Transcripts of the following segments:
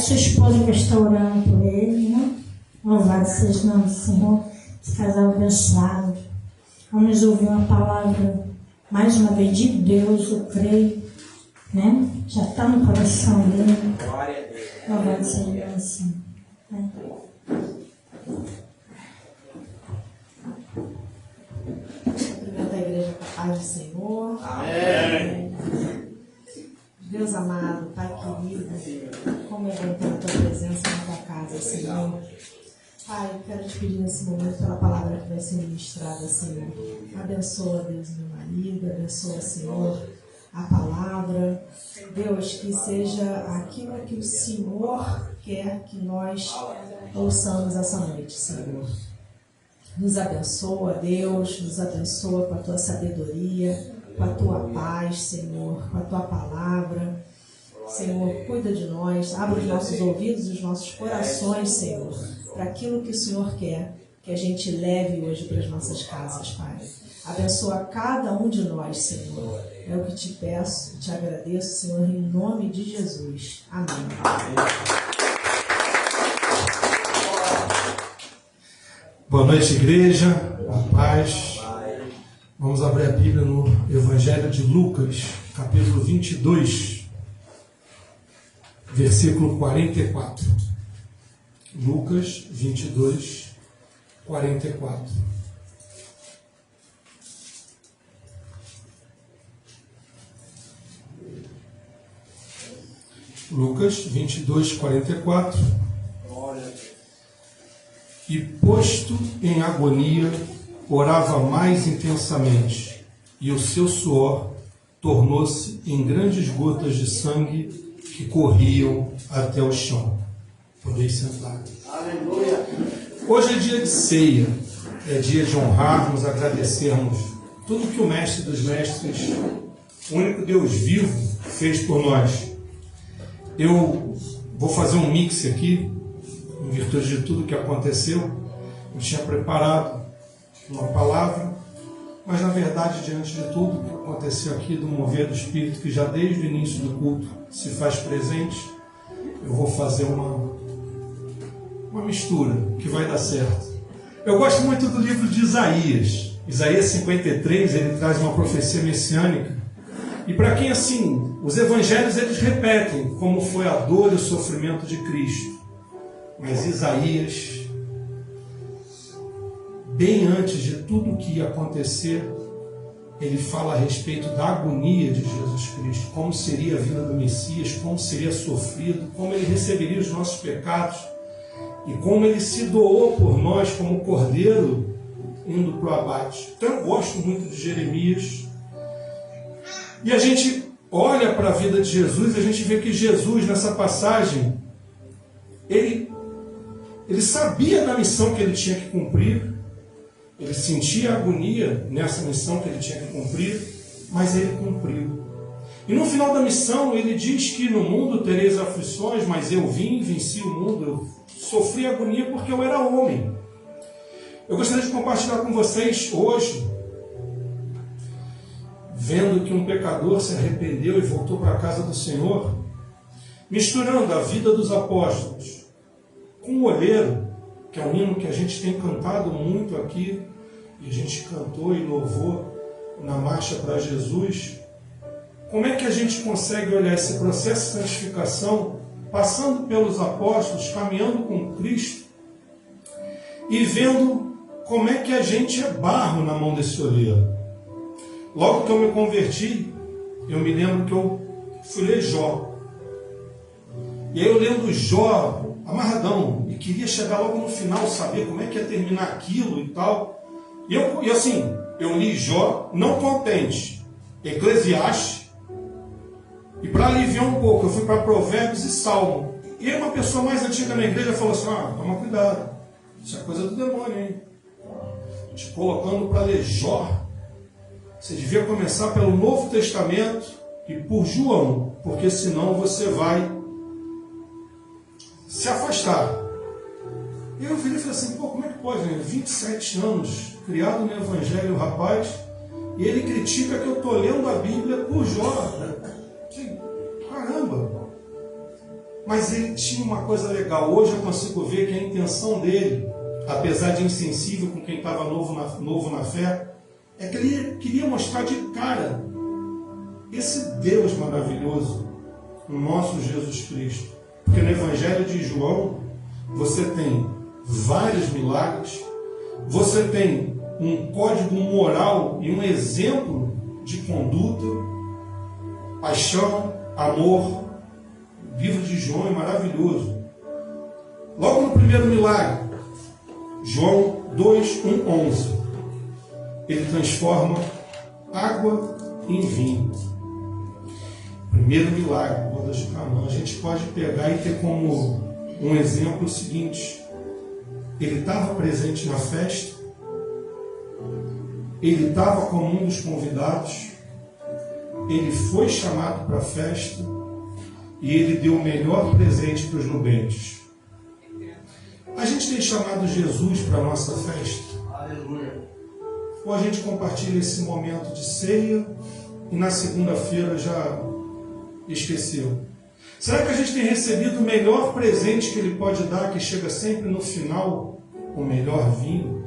Sua esposa que está orando por ele, né? Louvado seja o nome do Senhor. Esse casal abençoado. Vamos ouvir uma palavra, mais uma vez, de Deus, eu creio, né? Já está no coração dele. Glória a Deus. Louvado seja o nome do Senhor. Né? Cumprimento a igreja com a paz do Senhor. Amém. Deus amado, Pai querido, como é bom ter a tua presença na tua casa, Senhor. Pai, quero te pedir nesse momento pela palavra que vai ser ministrada, Senhor. Abençoa, Deus, meu marido, abençoa, Senhor, a palavra. Deus, que seja aquilo que o Senhor quer que nós ouçamos essa noite, Senhor. Nos abençoa, Deus, nos abençoa com a tua sabedoria, com a tua paz, Senhor, com a tua palavra. Senhor, cuida de nós, abre os nossos ouvidos e os nossos corações, Senhor, para aquilo que o Senhor quer que a gente leve hoje para as nossas casas, Pai. Abençoa cada um de nós, Senhor. É o que te peço, te agradeço, Senhor, em nome de Jesus. Amém. Boa noite, igreja, a paz. Vamos abrir a Bíblia no Evangelho de Lucas, capítulo 22, versículo 44. Lucas 22, 44. Lucas 22, 44. Glória a Deus. E posto em agonia, orava mais intensamente, e o seu suor tornou-se em grandes gotas de sangue que corriam até o chão. Podeis sentar. Aleluia. Hoje é dia de ceia, é dia de honrarmos, agradecermos tudo que o Mestre dos Mestres, o único Deus vivo, fez por nós. Eu vou fazer um mix aqui, em virtude de tudo que aconteceu. Eu tinha preparado uma palavra, mas na verdade, diante de tudo que aconteceu aqui, do mover do Espírito, que já desde o início do culto se faz presente, eu vou fazer uma mistura que vai dar certo. Eu gosto muito do livro de Isaías. Isaías 53, ele traz uma profecia messiânica. E para quem, assim, os evangelhos eles repetem como foi a dor e o sofrimento de Cristo. Mas Isaías, bem antes de tudo o que ia acontecer, ele fala a respeito da agonia de Jesus Cristo, como seria a vida do Messias, como seria sofrido, como ele receberia os nossos pecados e como ele se doou por nós como cordeiro indo para o abate. Então eu gosto muito de Jeremias. E a gente olha para a vida de Jesus e a gente vê que Jesus, nessa passagem, ele sabia da missão que ele tinha que cumprir, ele sentia agonia nessa missão que ele tinha que cumprir, mas ele cumpriu. E no final da missão ele diz que no mundo tereis aflições, mas eu vim e venci o mundo, eu sofri agonia porque eu era homem. Eu gostaria de compartilhar com vocês hoje, vendo que um pecador se arrependeu e voltou para a casa do Senhor, misturando a vida dos apóstolos com o olheiro, que é um hino que a gente tem cantado muito aqui, e a gente cantou e louvou na marcha para Jesus. Como é que a gente consegue olhar esse processo de santificação, passando pelos apóstolos, caminhando com Cristo, e vendo como é que a gente é barro na mão desse olheiro? Logo que eu me converti, eu me lembro que eu fui ler Jó. E aí eu lendo Jó, amarradão, e queria chegar logo no final, saber como é que ia terminar aquilo e tal. E assim, eu li Jó, não contente, Eclesiastes, e para aliviar um pouco, eu fui para Provérbios e Salmo. E aí uma pessoa mais antiga na igreja falou assim, toma cuidado, isso é coisa do demônio, hein? Te colocando para ler Jó. Você devia começar pelo Novo Testamento e por João, porque senão você vai se afastar. E eu virei e falei assim, como é que pode, né? 27 anos, criado no Evangelho, o rapaz, e ele critica que eu estou lendo a Bíblia por Jó. Caramba! Mas ele tinha uma coisa legal. Hoje eu consigo ver que a intenção dele, apesar de insensível com quem estava novo na fé, é que ele queria mostrar de cara esse Deus maravilhoso, o nosso Jesus Cristo. Porque no Evangelho de João, você tem vários milagres, você tem um código moral e um exemplo de conduta, paixão, amor. O livro de João é maravilhoso. Logo no primeiro milagre, João 2:1-11, ele transforma água em vinho. Primeiro milagre, bodas de Canaã. A gente pode pegar e ter como um exemplo o seguinte: ele estava presente na festa, ele estava como um dos convidados, ele foi chamado para a festa e ele deu o melhor presente para os nubentes. A gente tem chamado Jesus para a nossa festa? Aleluia. Ou a gente compartilha esse momento de ceia e na segunda-feira já esqueceu? Será que a gente tem recebido o melhor presente que ele pode dar, que chega sempre no final, o melhor vinho?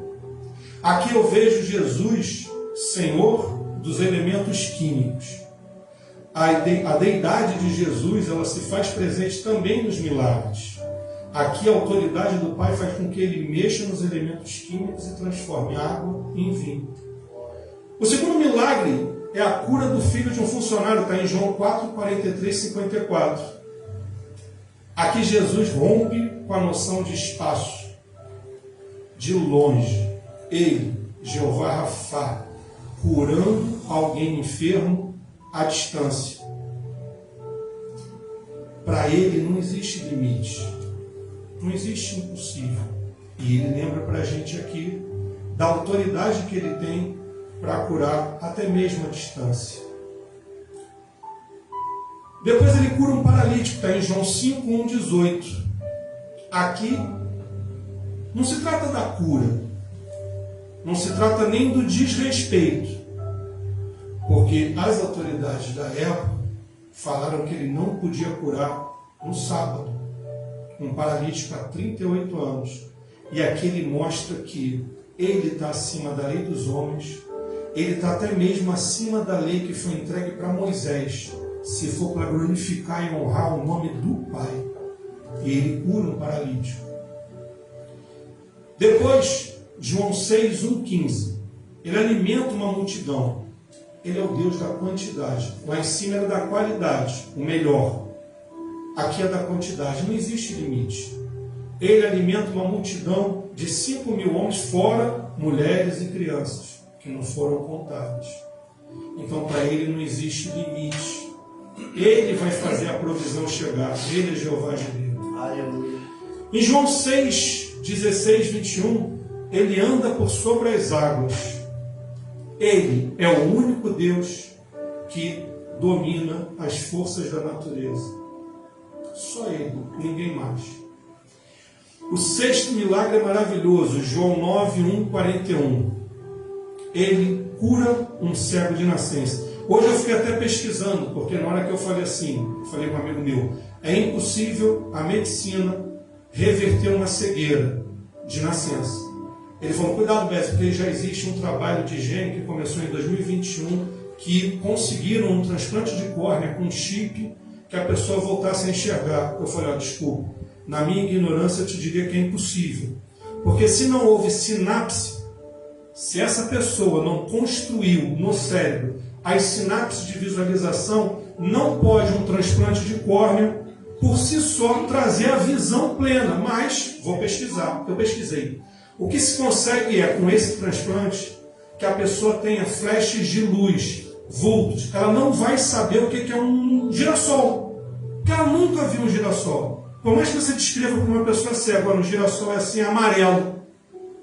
Aqui eu vejo Jesus, Senhor dos elementos químicos. A deidade de Jesus, ela se faz presente também nos milagres. Aqui a autoridade do Pai faz com que ele mexa nos elementos químicos e transforme água em vinho. O segundo milagre é a cura do filho de um funcionário, está em João 4:43-54. Aqui Jesus rompe com a noção de espaço, de longe. Ele, Jeová Rafá, curando alguém enfermo à distância. Para ele não existe limite, não existe impossível. E ele lembra para a gente aqui da autoridade que ele tem para curar até mesmo à distância. Depois ele cura um paralítico, está em João 5:1-18. Aqui não se trata da cura, não se trata nem do desrespeito, porque as autoridades da época falaram que ele não podia curar no sábado um paralítico há 38 anos. E aqui ele mostra que ele está acima da lei dos homens, ele está até mesmo acima da lei que foi entregue para Moisés, se for para glorificar e honrar o nome do Pai. E ele cura um paralítico. Depois, João 6:1-15, ele alimenta uma multidão. Ele é o Deus da quantidade. Lá em cima era da qualidade, o melhor. Aqui é da quantidade, não existe limite. Ele alimenta uma multidão de 5.000 homens, fora mulheres e crianças, que não foram contadas. Então, para ele não existe limite. Ele vai fazer a provisão chegar. Ele é Jeová Jireh. Aleluia. Em João 6:16-21, ele anda por sobre as águas. Ele é o único Deus que domina as forças da natureza. Só ele, ninguém mais. O sexto milagre é maravilhoso, João 9:1-41. Ele cura um cego de nascença. Hoje eu fiquei até pesquisando, porque na hora que eu falei assim, falei com um amigo meu, é impossível a medicina reverter uma cegueira de nascença. Ele falou, cuidado, Beto, porque já existe um trabalho de higiene que começou em 2021, que conseguiram um transplante de córnea com chip, que a pessoa voltasse a enxergar. Eu falei, desculpa, na minha ignorância eu te diria que é impossível. Porque se não houve sinapse, se essa pessoa não construiu no cérebro as sinapses de visualização, não pode um transplante de córnea por si só trazer a visão plena. Mas, vou pesquisar, eu pesquisei. O que se consegue é, com esse transplante, que a pessoa tenha flashes de luz, vultos. Ela não vai saber o que é um girassol, porque ela nunca viu um girassol. Por mais que você descreva para uma pessoa cega, agora um girassol é assim, amarelo.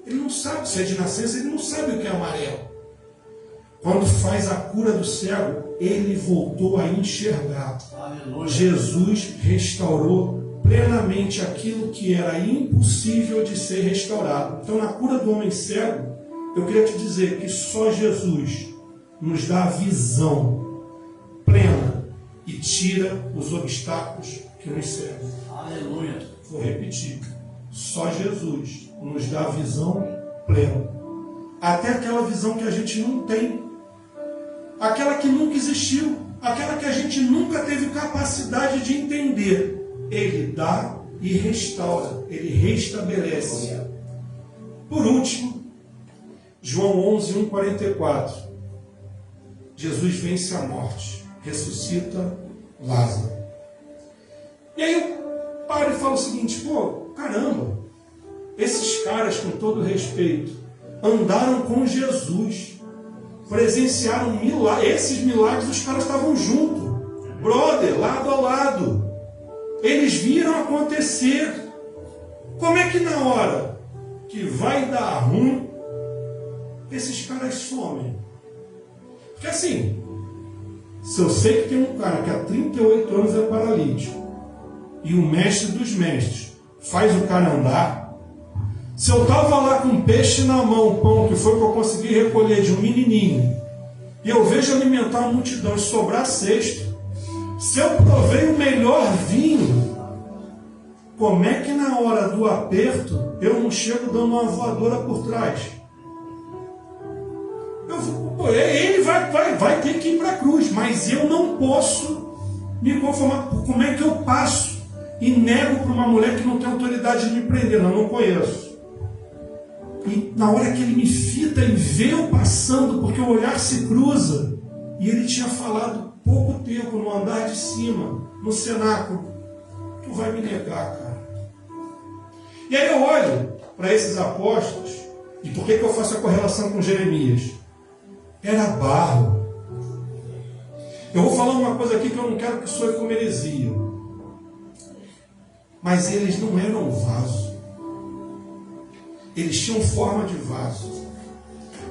Ele não sabe se é de nascença, ele não sabe o que é amarelo. Quando faz a cura do cego, ele voltou a enxergar. Aleluia. Jesus restaurou plenamente aquilo que era impossível de ser restaurado. Então, na cura do homem cego, eu queria te dizer que só Jesus nos dá a visão plena e tira os obstáculos que nos serve. Aleluia. Vou repetir. Só Jesus nos dá a visão plena. Até aquela visão que a gente não tem. Aquela que nunca existiu. Aquela que a gente nunca teve capacidade de entender. Ele dá e restaura. Ele restabelece. Por último, João 11, 1,44. Jesus vence a morte. Ressuscita Lázaro. E aí eu paro e falo o seguinte, pô, caramba, esses caras, com todo respeito, andaram com Jesus, presenciaram milagres, esses milagres os caras estavam juntos, brother, lado a lado, eles viram acontecer. Como é que na hora que vai dar ruim, esses caras somem? Porque assim, se eu sei que tem um cara que há 38 anos é paralítico, e o mestre dos mestres faz o cara andar, se eu estava lá com um peixe na mão, pão que foi para eu conseguir recolher de um menininho, e eu vejo alimentar a multidão e sobrar cesto, se eu provei o melhor vinho, como é que na hora do aperto eu não chego dando uma voadora por trás? Ele vai ter que ir para a cruz, mas eu não posso me conformar. Como é que eu passo e nego para uma mulher que não tem autoridade de me prender? Não conheço. E na hora que ele me fita e vê eu passando, porque o olhar se cruza, e ele tinha falado pouco tempo no andar de cima, no cenáculo, tu vai me negar, cara. E aí eu olho para esses apóstolos, e por que eu faço a correlação com Jeremias? Era barro. Eu vou falar uma coisa aqui que eu não quero que soe como heresia. Mas eles não eram vaso. Eles tinham forma de vaso.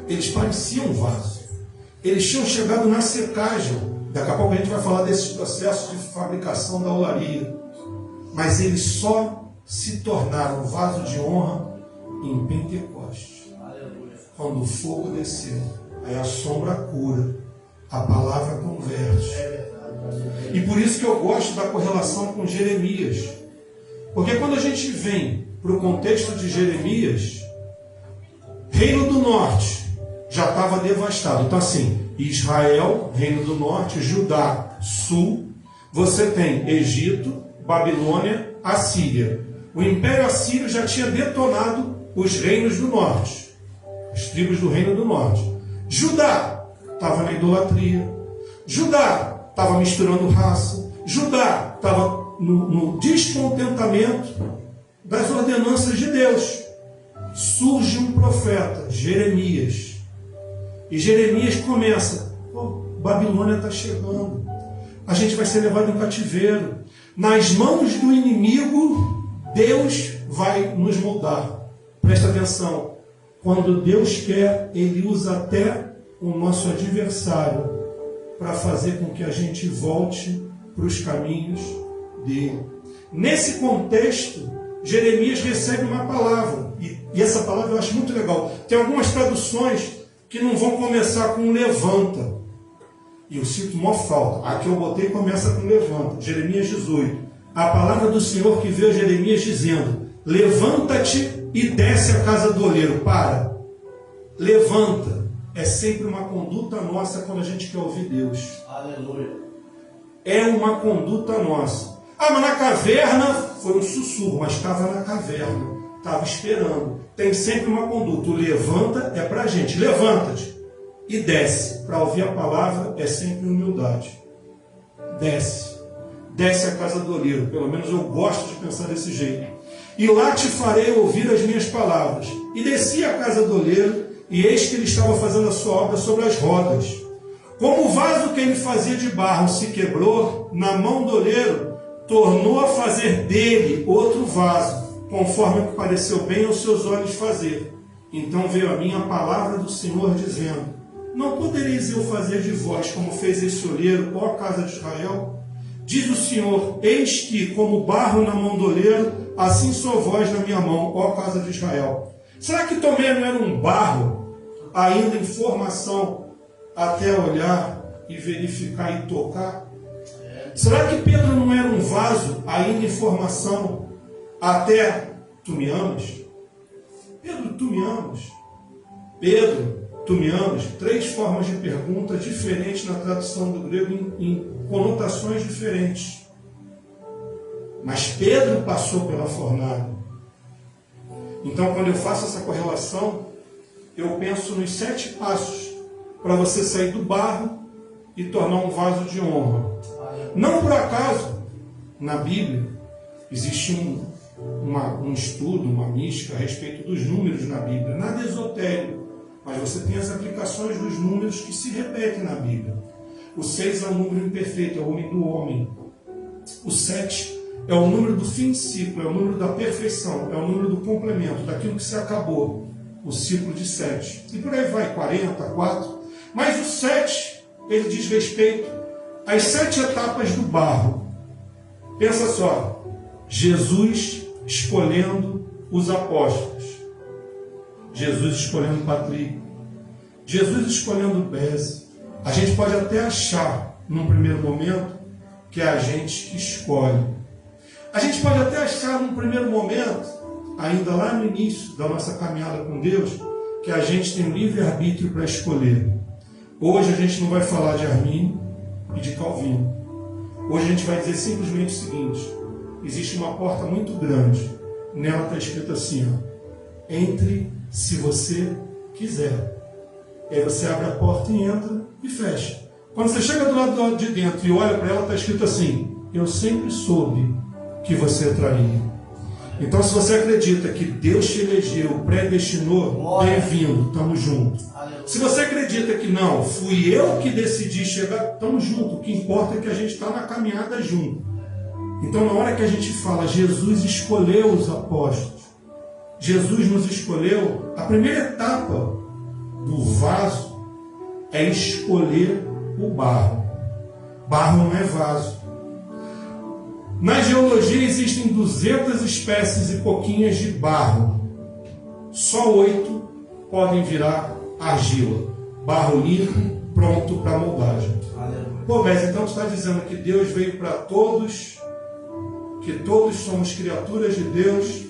Eles pareciam vaso. Eles tinham chegado na secagem. Daqui a pouco a gente vai falar desses processos de fabricação da olaria. Mas eles só se tornaram vaso de honra em Pentecostes. Quando o fogo desceu. Aí a sombra cura, a palavra converte. E por isso que eu gosto da correlação com Jeremias. Porque quando a gente vem para o contexto de Jeremias, Reino do Norte já estava devastado. Então assim, Israel, Reino do Norte, Judá, Sul, você tem Egito, Babilônia, Assíria. O Império Assírio já tinha detonado os reinos do Norte, as tribos do Reino do Norte. Judá estava na idolatria. Judá estava misturando raça. Judá estava no descontentamento das ordenanças de Deus. Surge um profeta, Jeremias. E Jeremias começa, Babilônia está chegando. A gente vai ser levado em cativeiro. Nas mãos do inimigo, Deus vai nos moldar. Presta atenção. Quando Deus quer, Ele usa até o nosso adversário para fazer com que a gente volte para os caminhos dele. Nesse contexto, Jeremias recebe uma palavra. E essa palavra eu acho muito legal. Tem algumas traduções que não vão começar com levanta. E eu sinto uma falta. Aqui eu botei começa com levanta. Jeremias 18. A palavra do Senhor que veio a Jeremias dizendo: levanta-te e desce a casa do oleiro. Para. Levanta. É sempre uma conduta nossa quando a gente quer ouvir Deus. Aleluia. É uma conduta nossa. Mas na caverna foi um sussurro, mas estava na caverna. Estava esperando. Tem sempre uma conduta. O levanta é para a gente. Levanta-te e desce. Para ouvir a palavra é sempre humildade. Desce. Desce a casa do oleiro. Pelo menos eu gosto de pensar desse jeito. E lá te farei ouvir as minhas palavras. E desci a casa do oleiro, e eis que ele estava fazendo a sua obra sobre as rodas. Como o vaso que ele fazia de barro se quebrou, na mão do oleiro, tornou a fazer dele outro vaso, conforme o que pareceu bem aos seus olhos fazer. Então veio a mim a palavra do Senhor, dizendo: não podereis eu fazer de vós como fez esse oleiro, ó casa de Israel? Diz o Senhor: eis que, como barro na mão do oleiro, assim sou vós na minha mão, ó casa de Israel. Será que Tomé não era um barro, ainda em formação, até olhar e verificar e tocar? Será que Pedro não era um vaso ainda em formação até tu me amas? Pedro, tu me amas? Pedro, tu me amas? 3 formas de pergunta diferentes na tradução do grego em conotações diferentes. Mas Pedro passou pela fornalha. Então, quando eu faço essa correlação, eu penso nos 7 passos para você sair do barro e tornar um vaso de honra. Não por acaso, na Bíblia, existe um estudo, uma mística a respeito dos números na Bíblia. Nada esotérico, mas você tem as aplicações dos números que se repetem na Bíblia. O 6 é um número imperfeito, é o nome do homem. O 7 é o número do fim de ciclo, é o número da perfeição, é o número do complemento, daquilo que se acabou, o ciclo de 7. E por aí vai, 40, 4. Mas o 7, ele diz respeito às 7 etapas do barro. Pensa só, Jesus escolhendo os apóstolos, Jesus escolhendo Patrick, Jesus escolhendo Beze. A gente pode até achar, num primeiro momento, que é a gente que escolhe. A gente pode até achar, num primeiro momento, ainda lá no início da nossa caminhada com Deus, que a gente tem livre-arbítrio para escolher. Hoje a gente não vai falar de Armínio e de Calvino. Hoje a gente vai dizer simplesmente o seguinte: existe uma porta muito grande. Nela está escrito assim, ó, entre se você quiser. E aí você abre a porta e entra e fecha. Quando você chega do lado de dentro e olha para ela, está escrito assim: eu sempre soube que você traria. Então, se você acredita que Deus te elegeu, predestinou, bem-vindo, estamos juntos. Se você acredita que não, fui eu que decidi chegar, estamos juntos. O que importa é que a gente está na caminhada junto. Então, na hora que a gente fala, Jesus escolheu os apóstolos, Jesus nos escolheu, a primeira etapa do vaso é escolher o barro. Barro não é vaso. Na geologia existem 200 espécies e pouquinhas de barro. Só 8 podem virar argila. Barro limpo, pronto para moldagem. Pô, mas então tu está dizendo que Deus veio para todos, que todos somos criaturas de Deus,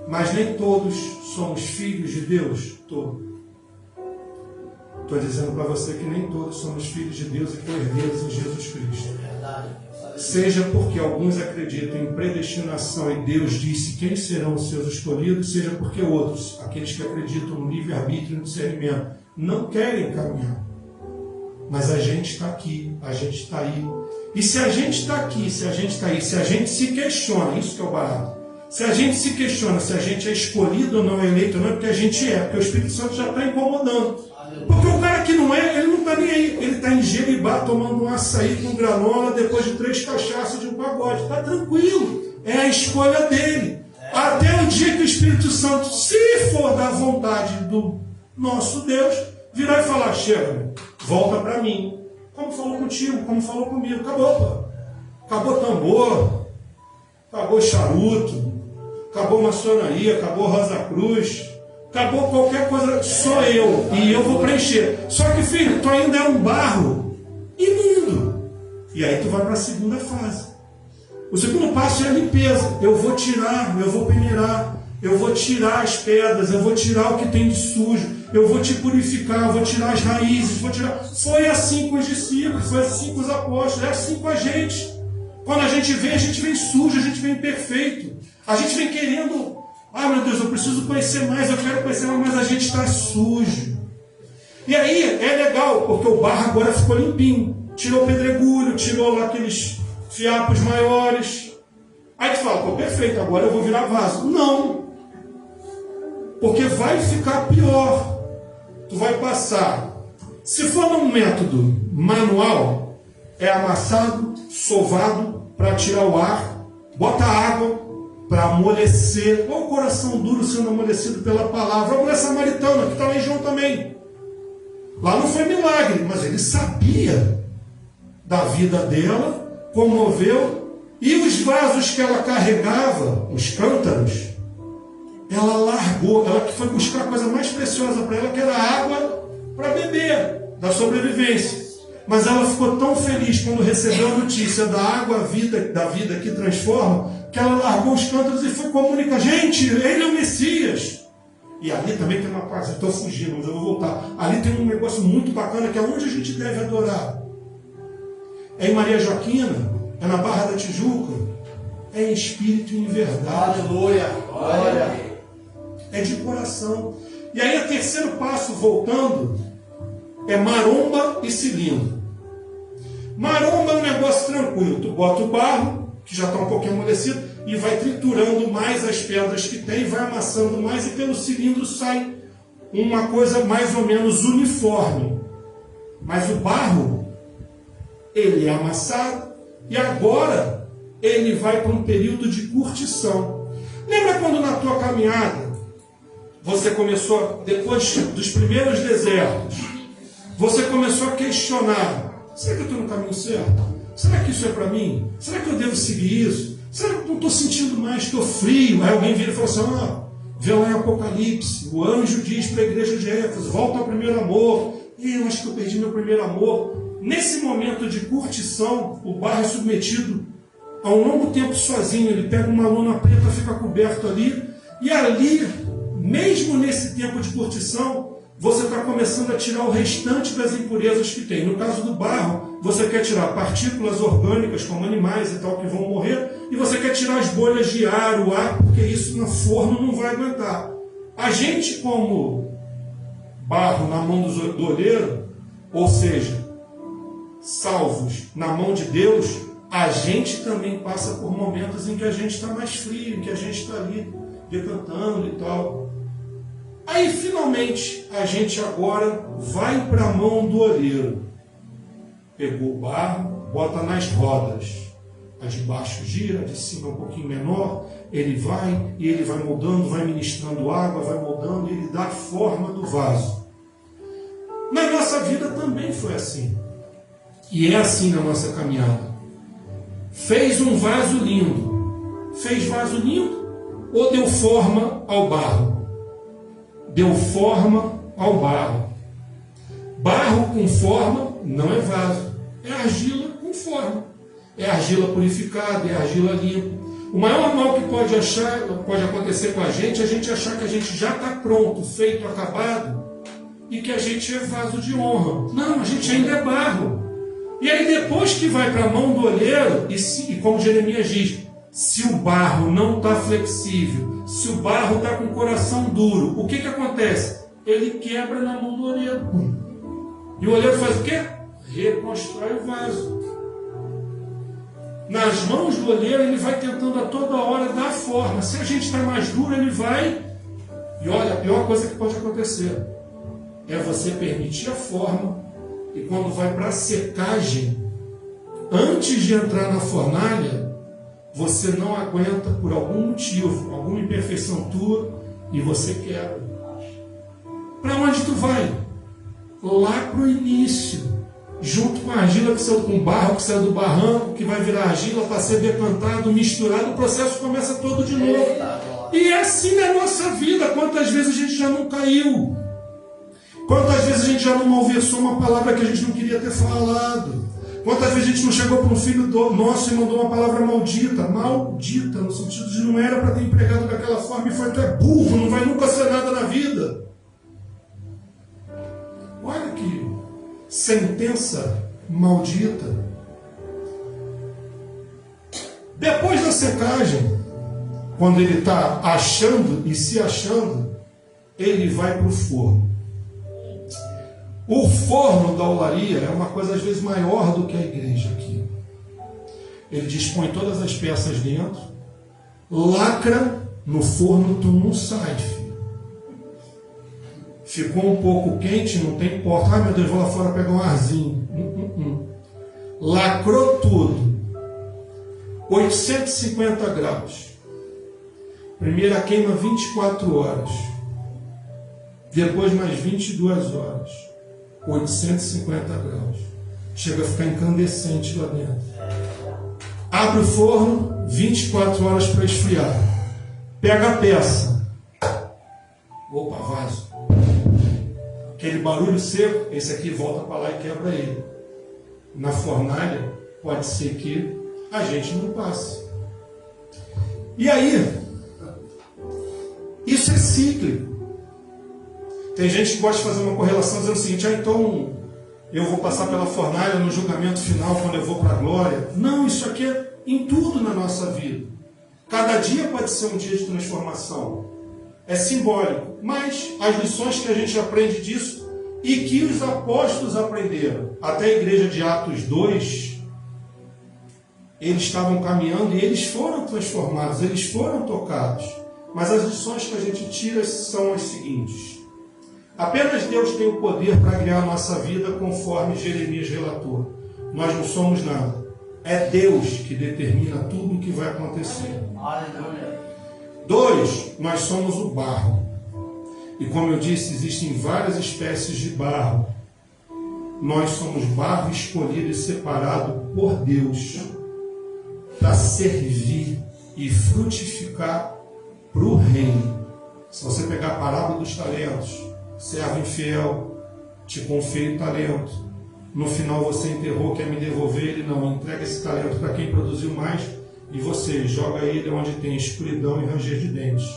mas nem todos somos filhos de Deus? Estou dizendo para você que nem todos somos filhos de Deus e co-herdeiros em Jesus Cristo. Seja porque alguns acreditam em predestinação e Deus disse quem serão os seus escolhidos, seja porque outros, aqueles que acreditam no livre-arbítrio e no discernimento, não querem caminhar. Mas a gente está aqui, a gente está aí. E se a gente está aqui, se a gente está aí, se a gente se questiona, isso que é o barato. Se a gente se questiona se a gente é escolhido ou não, é eleito ou não, é porque a gente é, porque o Espírito Santo já está incomodando. Porque o cara que não é, ele não está nem aí. Ele está em Jeribá tomando um açaí com granola depois de 3 cachaças de um pagode. Está tranquilo. É a escolha dele. Até o dia que o Espírito Santo, se for da vontade do nosso Deus, virar e falar: chega, volta para mim. Como falou contigo, como falou comigo. Acabou, pô. Acabou tambor, acabou charuto, acabou maçonaria, acabou Rosa Cruz. Acabou qualquer coisa, sou eu, e eu vou preencher. Só que, filho, tu ainda é um barro imundo. E aí tu vai para a segunda fase. O segundo passo é a limpeza. Eu vou tirar, eu vou peneirar, eu vou tirar as pedras, eu vou tirar o que tem de sujo, eu vou te purificar, eu vou tirar as raízes, vou tirar. Foi assim com os discípulos, foi assim com os apóstolos, é assim com a gente. Quando a gente vem sujo, a gente vem imperfeito. A gente vem querendo... Ah, meu Deus, eu preciso conhecer mais, eu quero conhecer mais, mas a gente está sujo. E aí é legal, porque o barro agora ficou limpinho. Tirou o pedregulho, tirou lá aqueles fiapos maiores. Aí tu fala: pô, perfeito, agora eu vou virar vaso. Não. Porque vai ficar pior. Tu vai passar. Se for num método manual, é amassado, sovado para tirar o ar, bota água para amolecer. Olha o coração duro sendo amolecido pela palavra. A mulher samaritana, que está lá em João também. Lá não foi milagre, mas ele sabia da vida dela, comoveu. E os vasos que ela carregava, os cântaros, ela largou. Ela foi buscar a coisa mais preciosa para ela, que era água para beber, da sobrevivência. Mas ela ficou tão feliz quando recebeu a notícia da água da vida que transforma, que ela largou os cântaros e foi comunicar: gente, ele é o Messias. E ali também tem uma parte, eu estou fugindo, mas eu vou voltar. Ali tem um negócio muito bacana, que é onde a gente deve adorar. É em Maria Joaquina, é na Barra da Tijuca, é em espírito e em verdade. Aleluia. Glória. É de coração. E aí o terceiro passo, voltando, é maromba e cilindro. Maromba é um negócio tranquilo. Tu bota o barro, que já está um pouquinho amolecido, e vai triturando mais as pedras que tem, vai amassando mais, e pelo cilindro sai uma coisa mais ou menos uniforme. Mas o barro, ele é amassado, e agora ele vai para um período de curtição. Lembra quando na tua caminhada você começou, depois dos primeiros desertos, você começou a questionar: será que eu estou no caminho certo? Será que isso é para mim? Será que eu devo seguir isso? Será que eu não estou sentindo mais, estou frio? Aí alguém vira e fala assim: vê lá em Apocalipse, o anjo diz para a igreja de Éfeso: volta ao primeiro amor. E eu acho que eu perdi meu primeiro amor. Nesse momento de curtição, o barro é submetido a um longo tempo sozinho. Ele pega uma lona preta, fica coberto ali, e ali, mesmo nesse tempo de curtição, você está começando a tirar o restante das impurezas que tem. No caso do barro, você quer tirar partículas orgânicas, como animais e tal, que vão morrer, e você quer tirar as bolhas de ar, o ar, porque isso no forno não vai aguentar. A gente, como barro na mão do olheiro, ou seja, salvos na mão de Deus, a gente também passa por momentos em que a gente está mais frio, em que a gente está ali decantando e tal. Aí, finalmente, a gente agora vai para a mão do olheiro. Pegou o barro, bota nas rodas. A de baixo gira, a de cima um pouquinho menor. Ele vai e ele vai moldando, vai ministrando água, vai moldando, e ele dá a forma do vaso. Na nossa vida também foi assim. E é assim na nossa caminhada. Fez um vaso lindo. Fez vaso lindo ou deu forma ao barro? Deu forma ao barro. Barro com forma não é vaso. É argila com forma. É argila purificada, é argila limpa. O maior mal que pode acontecer com a gente achar que a gente já está pronto, feito, acabado, e que a gente é vaso de honra. Não, a gente ainda é barro. E aí depois que vai para a mão do olheiro, e como Jeremias diz, se o barro não está flexível, se o barro está com o coração duro, o que acontece? Ele quebra na mão do olheiro. E o olheiro faz o quê? Reconstrói o vaso. Nas mãos do olheiro, ele vai tentando a toda hora dar forma. Se a gente está mais duro, ele vai... E olha, a pior coisa que pode acontecer é você permitir a forma, e quando vai para a secagem, antes de entrar na fornalha, você não aguenta por algum motivo, alguma imperfeição tua, e você quebra. Para onde tu vai? Lá para o início, junto com a argila que saiu com barro, que saiu do barranco, que vai virar argila para ser decantado, misturado, o processo começa todo de novo. E é assim na nossa vida. Quantas vezes a gente já não caiu? Quantas vezes a gente já não malversou uma palavra que a gente não queria ter falado? Quantas vezes a gente não chegou para um filho nosso e mandou uma palavra maldita? Maldita, no sentido de não era para ter empregado daquela forma, e foi: tu é burro, não vai nunca ser nada na vida. Olha que sentença maldita. Depois da secagem, quando ele está achando e se achando, ele vai para o forno. O forno da olaria é uma coisa às vezes maior do que a igreja aqui. Ele dispõe todas as peças dentro, lacra no forno, tu não sai, filho. Ficou um pouco quente, não tem porta. Ai meu Deus, vou lá fora pegar um arzinho. Lacrou tudo. 850 graus. Primeira queima 24 horas. Depois mais 22 horas. 850 graus. Chega a ficar incandescente lá dentro. Abre o forno, 24 horas para esfriar. Pega a peça. Opa, vaso. Aquele barulho seco, esse aqui volta para lá e quebra ele. na fornalha, pode ser que a gente não passe. E aí, isso é cíclico. Tem gente que gosta de fazer uma correlação dizendo o seguinte: então eu vou passar pela fornalha no julgamento final quando eu vou para a glória. Não, isso aqui é em tudo na nossa vida. Cada dia pode ser um dia de transformação. É simbólico, mas as lições que a gente aprende disso e que os apóstolos aprenderam, até a igreja de Atos 2, eles estavam caminhando e eles foram transformados, eles foram tocados. Mas as lições que a gente tira são as seguintes: apenas Deus tem o poder para guiar a nossa vida, conforme Jeremias relatou. Nós não somos nada. É Deus que determina tudo o que vai acontecer. Aleluia. 2, nós somos o barro. E como eu disse, existem várias espécies de barro. Nós somos barro escolhido e separado por Deus para servir e frutificar para o reino. Se você pegar a parábola dos talentos, servo infiel, te confia o talento. No final você enterrou, quer me devolver, ele não. Entrega esse talento para quem produziu mais e você joga ele onde tem escuridão e ranger de dentes.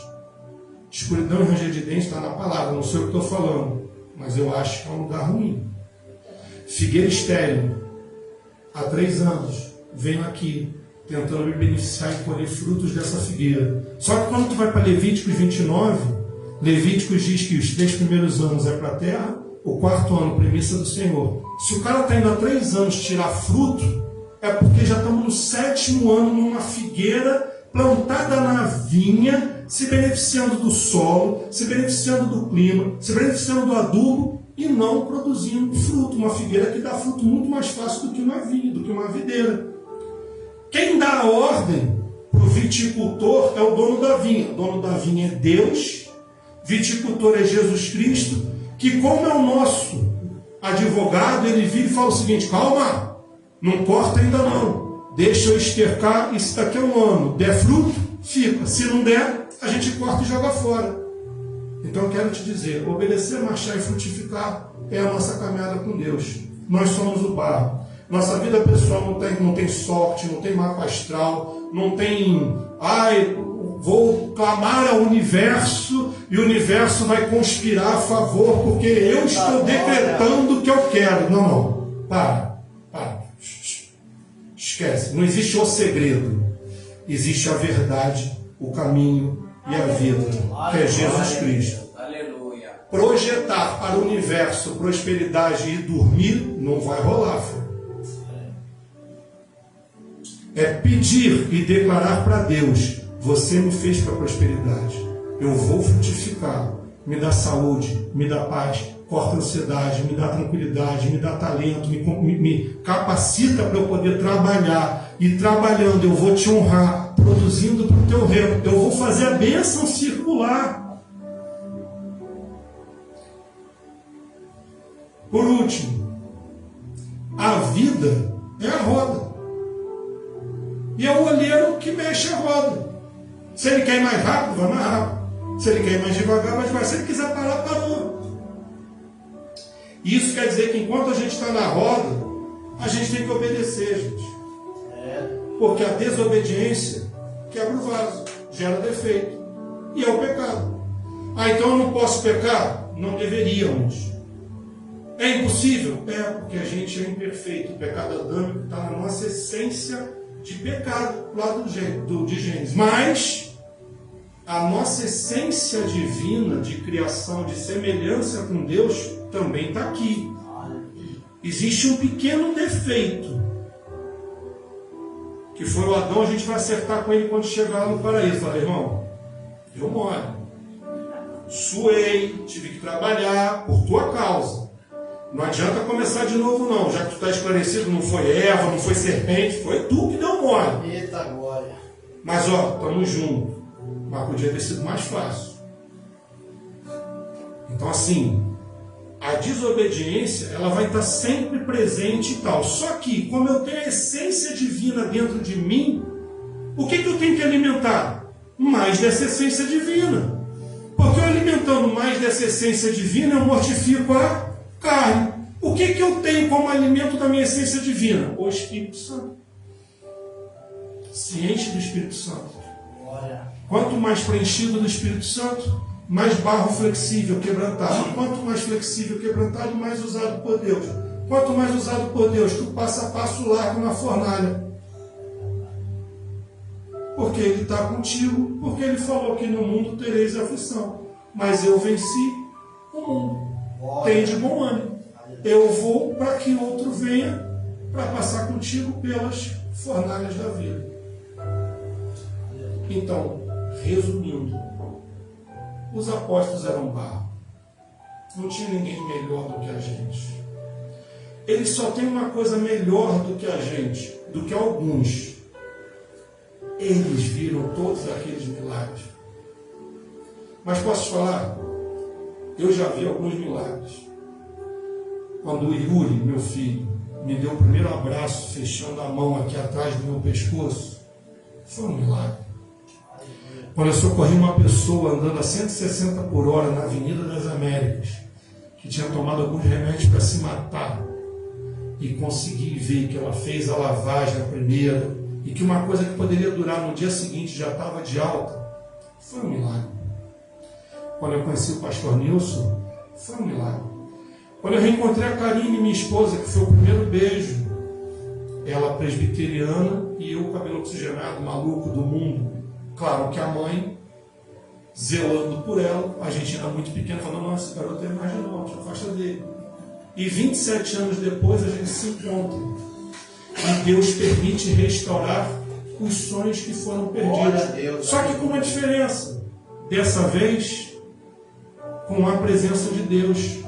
Escuridão e ranger de dentes está na palavra, não sei o que estou falando, mas eu acho que é um lugar ruim. Figueira estéril, há 3 anos, venho aqui tentando me beneficiar e colher frutos dessa figueira. Só que quando tu vai para Levíticos 29, Levíticos diz que os 3 primeiros anos é para a terra, o 4º ano, premissa do Senhor. Se o cara está indo há 3 anos tirar fruto, é porque já estamos no 7º ano numa figueira plantada na vinha, se beneficiando do solo, se beneficiando do clima, se beneficiando do adubo e não produzindo fruto. Uma figueira que dá fruto muito mais fácil do que uma vinha, do que uma videira. Quem dá a ordem para o viticultor é o dono da vinha. O dono da vinha é Deus, viticultor é Jesus Cristo, que como é o nosso advogado, ele vira e fala o seguinte: calma, não corta ainda não, deixa eu estercar, e se daqui a 1 ano der fruto, fica, se não der, a gente corta e joga fora. Então eu quero te dizer, obedecer, marchar e frutificar é a nossa caminhada com Deus. Nós somos o barro. Nossa vida pessoal não tem sorte, não tem mapa astral, não tem, vou clamar ao universo e o universo vai conspirar a favor porque eu estou decretando o que eu quero. Não. Para. Esquece. Não existe o segredo. Existe a verdade, o caminho e a vida, que é Jesus Cristo. Aleluia. Projetar para o universo prosperidade e dormir não vai rolar, filho. É pedir e declarar para Deus: você me fez para a prosperidade, eu vou frutificar, me dá saúde, me dá paz, corta a ansiedade, me dá tranquilidade, me dá talento, me capacita para eu poder trabalhar, e trabalhando eu vou te honrar, produzindo para o teu reino, eu vou fazer a bênção circular. Por último, a vida é a roda. E é o olheiro que mexe a roda. Se ele quer ir mais rápido, vai mais rápido. Se ele quer ir mais devagar, vai devagar. Se ele quiser parar, parou. Isso quer dizer que enquanto a gente está na roda, a gente tem que obedecer, gente. Porque a desobediência quebra o vaso, gera defeito. E é o pecado. Então eu não posso pecar? Não deveríamos. É impossível? É, porque a gente é imperfeito. O pecado adâmico está na nossa essência de pecado, lá de Gênesis. Mas a nossa essência divina de criação, de semelhança com Deus, também está aqui. Existe um pequeno defeito, que foi o Adão. A gente vai acertar com ele quando chegar lá no paraíso. Fala: irmão, eu moro, suei, tive que trabalhar por tua causa. Não adianta começar de novo não, já que tu está esclarecido, não foi Eva, não foi serpente, foi tu que deu mole. Eita glória. Mas estamos juntos. Mas podia ter sido mais fácil. Então assim, a desobediência, ela vai estar sempre presente e tal. Só que, como eu tenho a essência divina dentro de mim, o que eu tenho que alimentar? Mais dessa essência divina. Porque eu alimentando mais dessa essência divina, eu mortifico a carne. O que eu tenho como alimento da minha essência divina? O Espírito Santo. Se enche do Espírito Santo. Glória. Quanto mais preenchido do Espírito Santo, mais barro flexível, quebrantado. Quanto mais flexível, quebrantado, mais usado por Deus. Quanto mais usado por Deus, tu passo a passo largo na fornalha. Porque Ele está contigo, porque Ele falou que no mundo tereis aflição. Mas eu venci o mundo. Tem de bom ânimo. Eu vou para que outro venha para passar contigo pelas fornalhas da vida. Então, resumindo, os apóstolos eram barro. Não tinha ninguém melhor do que a gente. Eles só têm uma coisa melhor do que a gente, do que alguns. Eles viram todos aqueles milagres. Mas posso te falar? Eu já vi alguns milagres. Quando o Yuri, meu filho, me deu o primeiro abraço, fechando a mão aqui atrás do meu pescoço, foi um milagre. Quando eu socorri uma pessoa andando a 160 por hora na Avenida das Américas, que tinha tomado alguns remédios para se matar, e consegui ver que ela fez a lavagem primeiro, e que uma coisa que poderia durar no dia seguinte já estava de alta, foi um milagre. Quando eu conheci o pastor Nilson, foi um milagre. Quando eu reencontrei a Karine, minha esposa, que foi o primeiro beijo, ela presbiteriana e eu, cabelo oxigenado, maluco do mundo. Claro que a mãe, zelando por ela, a gente ainda muito pequeno, falando: não, esse garoto é marginal, te afasta dele. E 27 anos depois a gente se encontra. E Deus permite restaurar os sonhos que foram perdidos. Só que com uma diferença. Dessa vez, com a presença de Deus.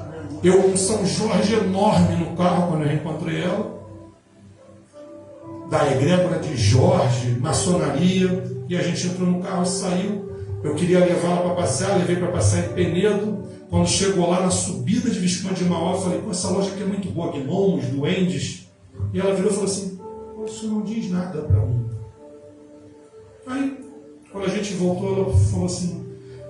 Eu com São Jorge enorme no carro quando eu reencontrei ela. Da egrégora de Jorge, maçonaria. E a gente entrou no carro e saiu. Eu queria levá-la para passear, levei para passear em Penedo. Quando chegou lá na subida de Visconde de Mauá, eu falei: pô, essa loja aqui é muito boa, gnomos, duendes. E ela virou e falou assim: pô, isso não diz nada para mim. Aí, quando a gente voltou, ela falou assim: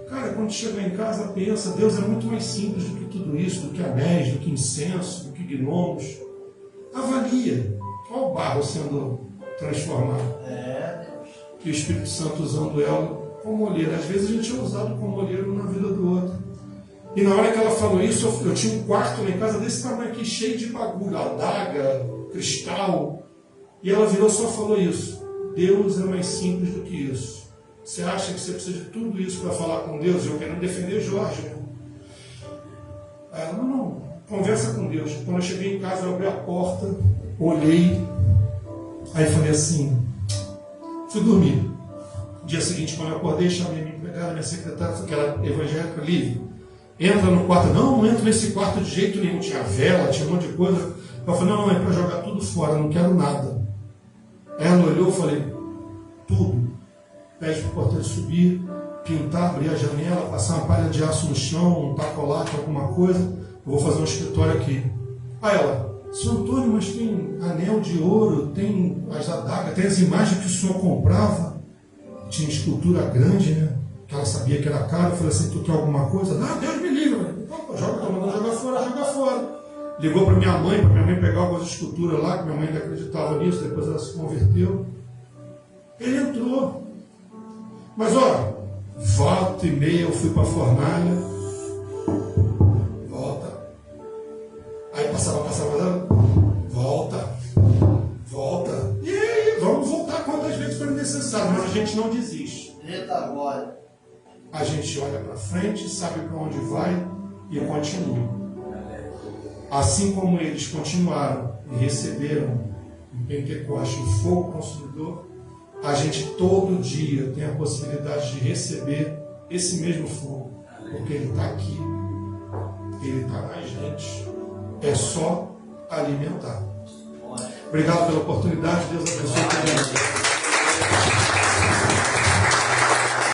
cara, quando chegar em casa, pensa, Deus é muito mais simples do que tudo isso, do que anéis, do que incenso, do que gnomos. Avalia. Olha o barro sendo transformado. E o Espírito Santo usando ela como olheiro. Às vezes a gente é usado como olheiro na vida do outro. E na hora que ela falou isso, eu tinha um quarto lá em casa desse tamanho aqui, cheio de bagulho, adaga, cristal. E ela virou só falou isso: Deus é mais simples do que isso. Você acha que você precisa de tudo isso para falar com Deus? Eu quero defender Jorge. Né? Aí ela: não, conversa com Deus. Quando eu cheguei em casa, eu abri a porta, olhei, aí falei assim, fui dormir. No dia seguinte, quando eu acordei, chamei minha empregada, minha secretária, que era evangélica, livre. Entra no quarto. Não entro nesse quarto de jeito nenhum. Tinha vela, tinha um monte de coisa. Eu falei: não, é para jogar tudo fora, não quero nada. Ela olhou e falei: tudo. Pede para o porteiro subir, pintar, abrir a janela, passar uma palha de aço no chão, um tacolato, alguma coisa. Eu vou fazer um escritório aqui. Aí ela: Seu Antônio, mas tem anel de ouro, tem as adagas, tem as imagens que o senhor comprava. Tinha escultura grande, né? Que ela sabia que era caro. Eu falei assim: tu quer alguma coisa? Ah, Deus me livre. Então, joga, tô mandando jogar fora, joga fora. Ligou para minha mãe pegar algumas esculturas lá, que minha mãe ainda acreditava nisso, depois ela se converteu. Ele entrou. Mas olha, volta e meia eu fui para a fornalha. Volta. Aí passava, volta. E aí, vamos voltar quantas vezes for necessário, mas a gente não desiste. Eita glória. A gente olha para frente, sabe para onde vai e continua. Assim como eles continuaram e receberam em Pentecostes o fogo consumidor, a gente todo dia tem a possibilidade de receber esse mesmo fogo, porque ele está aqui, ele está na gente. É só alimentar. Obrigado pela oportunidade. Deus abençoe.